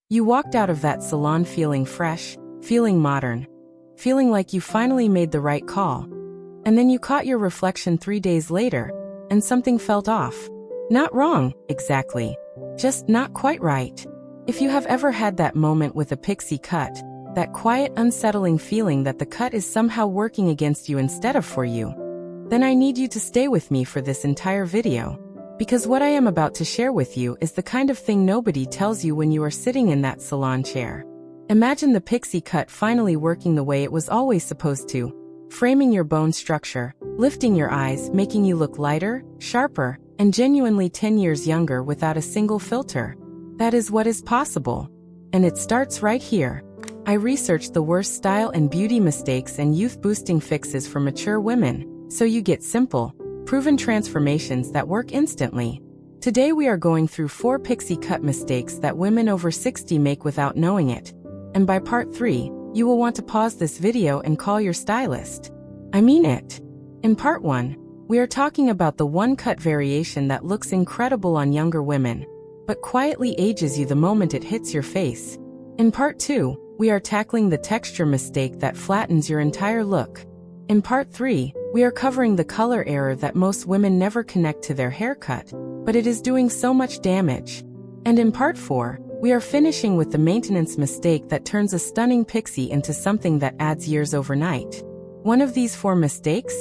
You walked out of that salon feeling fresh, feeling modern, feeling like you finally made the right call. And then you caught your reflection 3 days later, and something felt off. Not wrong, exactly. Just not quite right. If you have ever had that moment with a pixie cut, that quiet, unsettling feeling that the cut is somehow working against you instead of for you, then I need you to stay with me for this entire video. Because what I am about to share with you is the kind of thing nobody tells you when you are sitting in that salon chair. Imagine the pixie cut finally working the way it was always supposed to, framing your bone structure, lifting your eyes, making you look lighter, sharper, and genuinely 10 years younger without a single filter. That is what is possible. And it starts right here. I researched the worst style and beauty mistakes and youth-boosting fixes for mature women, so you get simple, proven transformations that work instantly. Today we are going through 4 pixie cut mistakes that women over 60 make without knowing it. And by part 3, you will want to pause this video and call your stylist. I mean it. In part 1, we are talking about the one cut variation that looks incredible on younger women, but quietly ages you the moment it hits your face. In part 2, we are tackling the texture mistake that flattens your entire look. In part 3, we are covering the color error that most women never connect to their haircut, but it is doing so much damage. And in part 4, we are finishing with the maintenance mistake that turns a stunning pixie into something that adds years overnight. One of these 4 mistakes?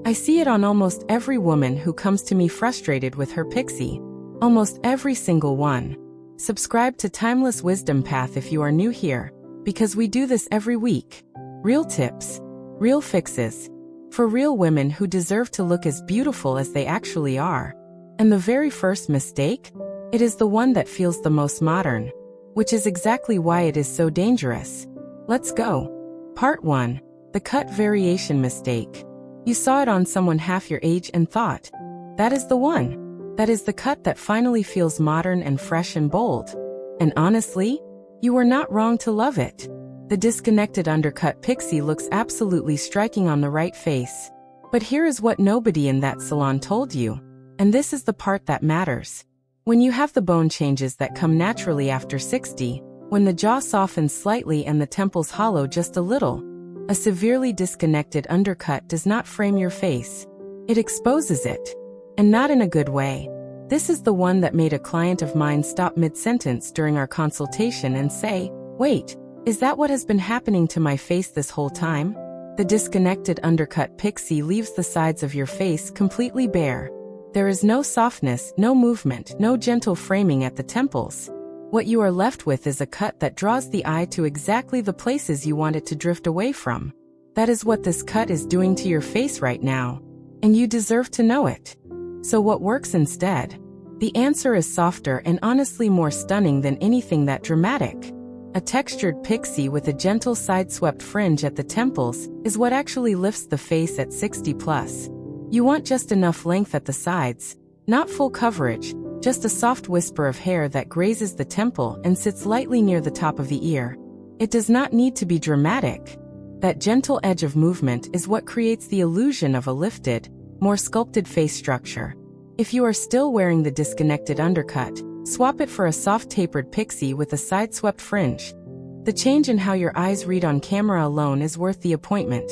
I see it on almost every woman who comes to me frustrated with her pixie. Almost every single one. Subscribe to Timeless Wisdom Path if you are new here, because we do this every week. Real tips, real fixes, for real women who deserve to look as beautiful as they actually are. And the very first mistake? It is the one that feels the most modern, which is exactly why it is so dangerous. Let's go. Part 1. The cut variation mistake. You saw it on someone half your age and thought, that is the one. That is the cut that finally feels modern and fresh and bold. And honestly, you were not wrong to love it. The disconnected undercut pixie looks absolutely striking on the right face. But here is what nobody in that salon told you. And this is the part that matters. When you have the bone changes that come naturally after 60, when the jaw softens slightly and the temples hollow just a little, a severely disconnected undercut does not frame your face. It exposes it. And not in a good way. This is the one that made a client of mine stop mid-sentence during our consultation and say, "Wait, is that what has been happening to my face this whole time?" The disconnected undercut pixie leaves the sides of your face completely bare. There is no softness, no movement, no gentle framing at the temples. What you are left with is a cut that draws the eye to exactly the places you want it to drift away from. That is what this cut is doing to your face right now. And you deserve to know it. So what works instead? The answer is softer and honestly more stunning than anything that dramatic. A textured pixie with a gentle side-swept fringe at the temples is what actually lifts the face at 60 plus. You want just enough length at the sides, not full coverage, just a soft whisper of hair that grazes the temple and sits lightly near the top of the ear. It does not need to be dramatic. That gentle edge of movement is what creates the illusion of a lifted, more sculpted face structure. If you are still wearing the disconnected undercut, swap it for a soft tapered pixie with a side-swept fringe. The change in how your eyes read on camera alone is worth the appointment.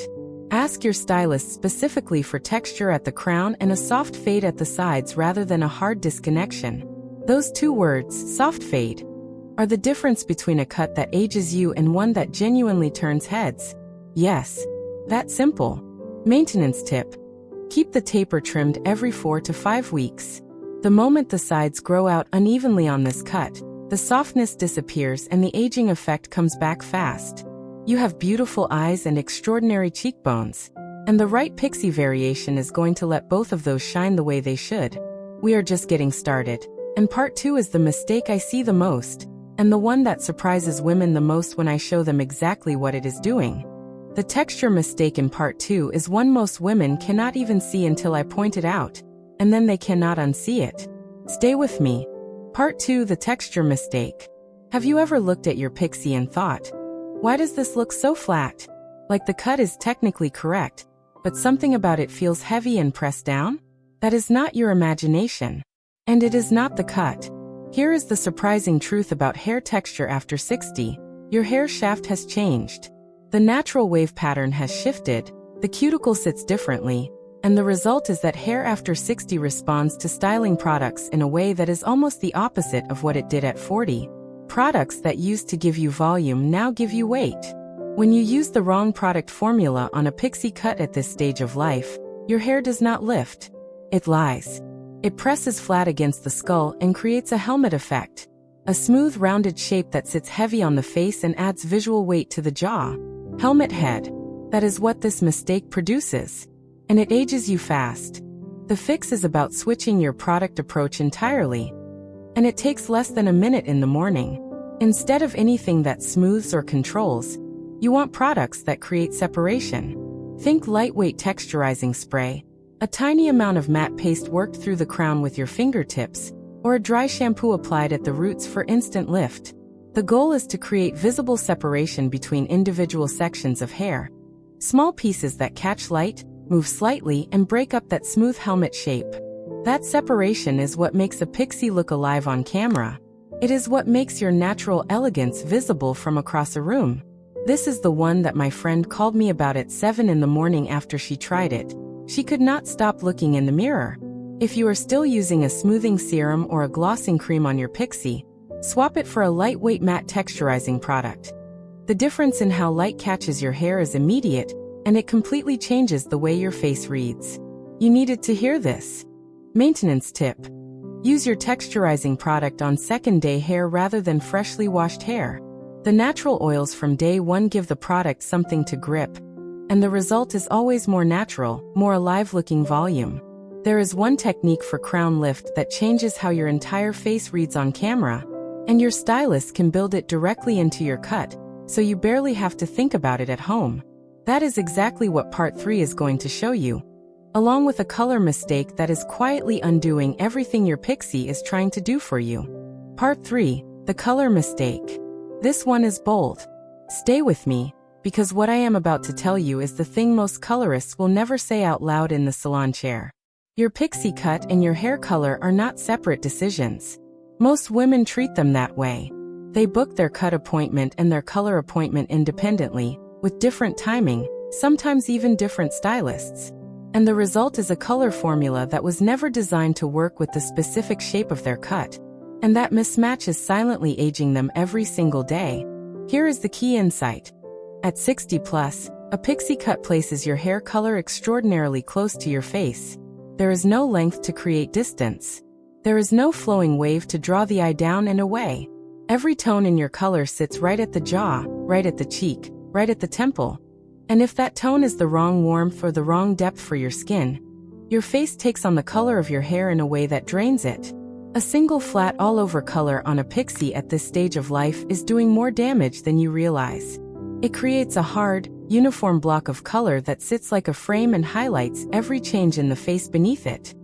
Ask your stylist specifically for texture at the crown and a soft fade at the sides rather than a hard disconnection. Those 2 words, soft fade, are the difference between a cut that ages you and one that genuinely turns heads. Yes, that simple. Maintenance tip. Keep the taper trimmed every 4 to 5 weeks. The moment the sides grow out unevenly on this cut, the softness disappears and the aging effect comes back fast. You have beautiful eyes and extraordinary cheekbones, and the right pixie variation is going to let both of those shine the way they should. We are just getting started, and part 2 is the mistake I see the most, and the one that surprises women the most when I show them exactly what it is doing. The texture mistake in part 2 is one most women cannot even see until I point it out, and then they cannot unsee it. Stay with me. Part 2, the texture mistake. Have you ever looked at your pixie and thought, why does this look so flat? Like the cut is technically correct, but something about it feels heavy and pressed down? That is not your imagination. And it is not the cut. Here is the surprising truth about hair texture after 60. Your hair shaft has changed. The natural wave pattern has shifted, the cuticle sits differently, and the result is that hair after 60 responds to styling products in a way that is almost the opposite of what it did at 40. Products that used to give you volume now give you weight. When you use the wrong product formula on a pixie cut at this stage of life, your hair does not lift. It lies. It presses flat against the skull and creates a helmet effect. A smooth, rounded shape that sits heavy on the face and adds visual weight to the jaw. Helmet head. That is what this mistake produces. And it ages you fast. The fix is about switching your product approach entirely. And it takes less than a minute in the morning. Instead of anything that smooths or controls, you want products that create separation. Think lightweight texturizing spray, a tiny amount of matte paste worked through the crown with your fingertips, or a dry shampoo applied at the roots for instant lift. The goal is to create visible separation between individual sections of hair. Small pieces that catch light, move slightly, and break up that smooth helmet shape. That separation is what makes a pixie look alive on camera. It is what makes your natural elegance visible from across a room. This is the one that my friend called me about at 7 in the morning after she tried it. She could not stop looking in the mirror. If you are still using a smoothing serum or a glossing cream on your pixie, swap it for a lightweight matte texturizing product. The difference in how light catches your hair is immediate, and it completely changes the way your face reads. You needed to hear this. Maintenance tip. Use your texturizing product on second-day hair rather than freshly washed hair. The natural oils from day one give the product something to grip, and the result is always more natural, more alive-looking volume. There is one technique for crown lift that changes how your entire face reads on camera, and your stylist can build it directly into your cut, so you barely have to think about it at home. That is exactly what part 3 is going to show you, along with a color mistake that is quietly undoing everything your pixie is trying to do for you. Part 3, the color mistake. This one is bold. Stay with me, because what I am about to tell you is the thing most colorists will never say out loud in the salon chair. Your pixie cut and your hair color are not separate decisions. Most women treat them that way. They book their cut appointment and their color appointment independently, with different timing, sometimes even different stylists. And the result is a color formula that was never designed to work with the specific shape of their cut. And that mismatch is silently aging them every single day. Here is the key insight. At 60 plus, a pixie cut places your hair color extraordinarily close to your face. There is no length to create distance. There is no flowing wave to draw the eye down and away. Every tone in your color sits right at the jaw, right at the cheek, right at the temple. And if that tone is the wrong warmth or the wrong depth for your skin, your face takes on the color of your hair in a way that drains it. A single flat all-over color on a pixie at this stage of life is doing more damage than you realize. It creates a hard, uniform block of color that sits like a frame and highlights every change in the face beneath it.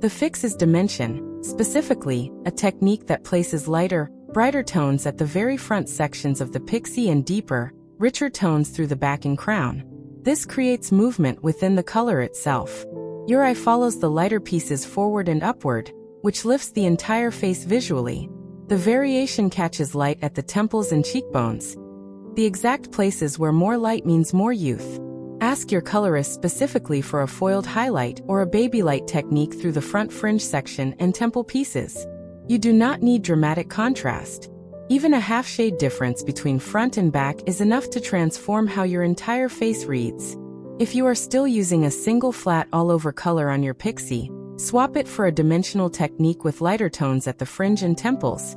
The fix is dimension, specifically, a technique that places lighter, brighter tones at the very front sections of the pixie and deeper, richer tones through the back and crown. This creates movement within the color itself. Your eye follows the lighter pieces forward and upward, which lifts the entire face visually. The variation catches light at the temples and cheekbones, the exact places where more light means more youth. Ask your colorist specifically for a foiled highlight or a baby light technique through the front fringe section and temple pieces. You do not need dramatic contrast. Even a half-shade difference between front and back is enough to transform how your entire face reads. If you are still using a single flat all-over color on your pixie, swap it for a dimensional technique with lighter tones at the fringe and temples.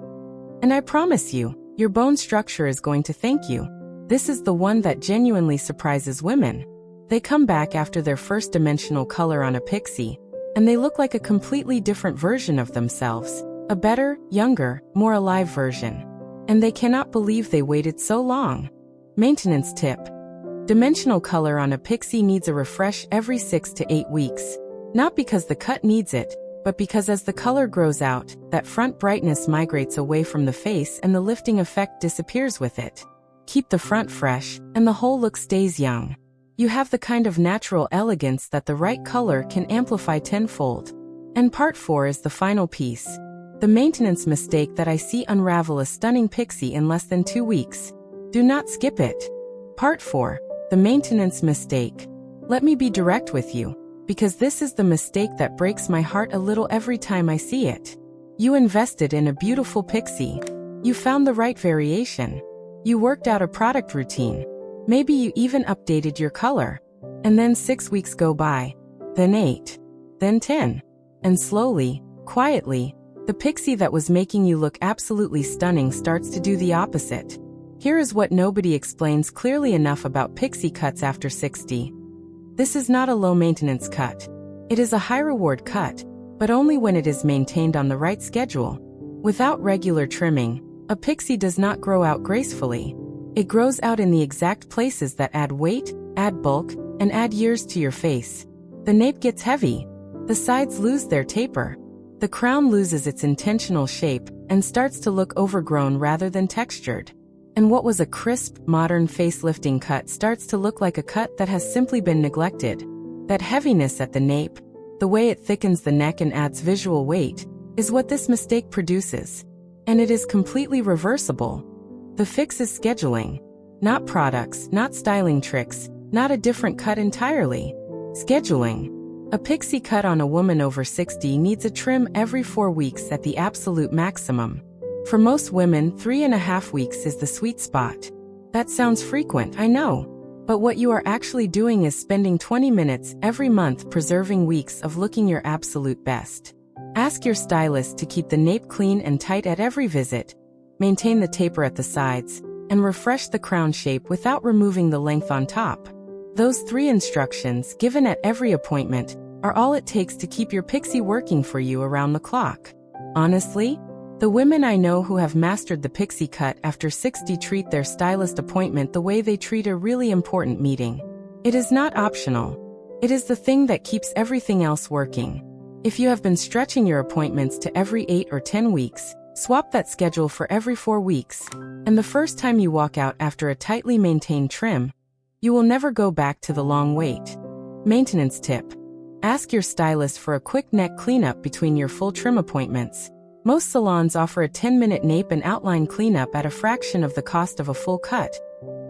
And I promise you, your bone structure is going to thank you. This is the one that genuinely surprises women. They come back after their first dimensional color on a pixie, and they look like a completely different version of themselves. A better, younger, more alive version. And they cannot believe they waited so long. Maintenance tip. Dimensional color on a pixie needs a refresh every 6 to 8 weeks. Not because the cut needs it, but because as the color grows out, that front brightness migrates away from the face and the lifting effect disappears with it. Keep the front fresh, and the whole look stays young. You have the kind of natural elegance that the right color can amplify tenfold. And part 4 is the final piece. The maintenance mistake that I see unravel a stunning pixie in less than 2 weeks. Do not skip it. Part 4. The maintenance mistake. Let me be direct with you, because this is the mistake that breaks my heart a little every time I see it. You invested in a beautiful pixie. You found the right variation. You worked out a product routine. Maybe you even updated your color. And then 6 weeks go by. Then 8. Then 10. And slowly, quietly, the pixie that was making you look absolutely stunning starts to do the opposite. Here is what nobody explains clearly enough about pixie cuts after 60. This is not a low-maintenance cut. It is a high-reward cut, but only when it is maintained on the right schedule. Without regular trimming, a pixie does not grow out gracefully. It grows out in the exact places that add weight, add bulk, and add years to your face. The nape gets heavy. The sides lose their taper. The crown loses its intentional shape and starts to look overgrown rather than textured. And what was a crisp, modern face-lifting cut starts to look like a cut that has simply been neglected. That heaviness at the nape, the way it thickens the neck and adds visual weight, is what this mistake produces. And it is completely reversible. The fix is scheduling. Not products, not styling tricks, not a different cut entirely. Scheduling. A pixie cut on a woman over 60 needs a trim every 4 weeks at the absolute maximum. For most women, 3.5 weeks is the sweet spot. That sounds frequent, I know. But what you are actually doing is spending 20 minutes every month preserving weeks of looking your absolute best. Ask your stylist to keep the nape clean and tight at every visit, maintain the taper at the sides, and refresh the crown shape without removing the length on top. Those 3 instructions, given at every appointment, are all it takes to keep your pixie working for you around the clock. Honestly, the women I know who have mastered the pixie cut after 60 treat their stylist appointment the way they treat a really important meeting. It is not optional. It is the thing that keeps everything else working. If you have been stretching your appointments to every 8 or 10 weeks, swap that schedule for every 4 weeks. And the first time you walk out after a tightly maintained trim, you will never go back to the long wait. Maintenance tip. Ask your stylist for a quick neck cleanup between your full trim appointments. Most salons offer a 10-minute nape and outline cleanup at a fraction of the cost of a full cut.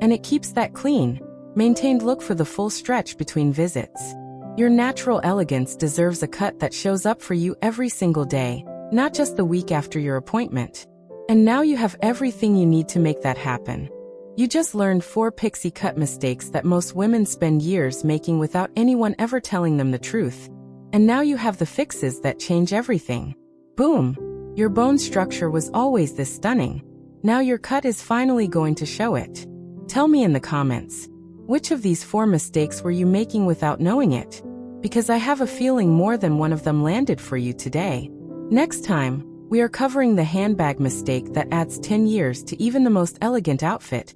And it keeps that clean, maintained look for the full stretch between visits. Your natural elegance deserves a cut that shows up for you every single day, not just the week after your appointment. And now you have everything you need to make that happen. You just learned 4 pixie cut mistakes that most women spend years making without anyone ever telling them the truth. And now you have the fixes that change everything. Boom! Your bone structure was always this stunning. Now your cut is finally going to show it. Tell me in the comments, which of these 4 mistakes were you making without knowing it? Because I have a feeling more than one of them landed for you today. Next time, we are covering the handbag mistake that adds 10 years to even the most elegant outfit.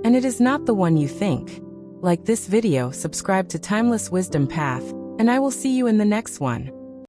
And it is not the one you think. Like this video, subscribe to Timeless Wisdom Path, and I will see you in the next one.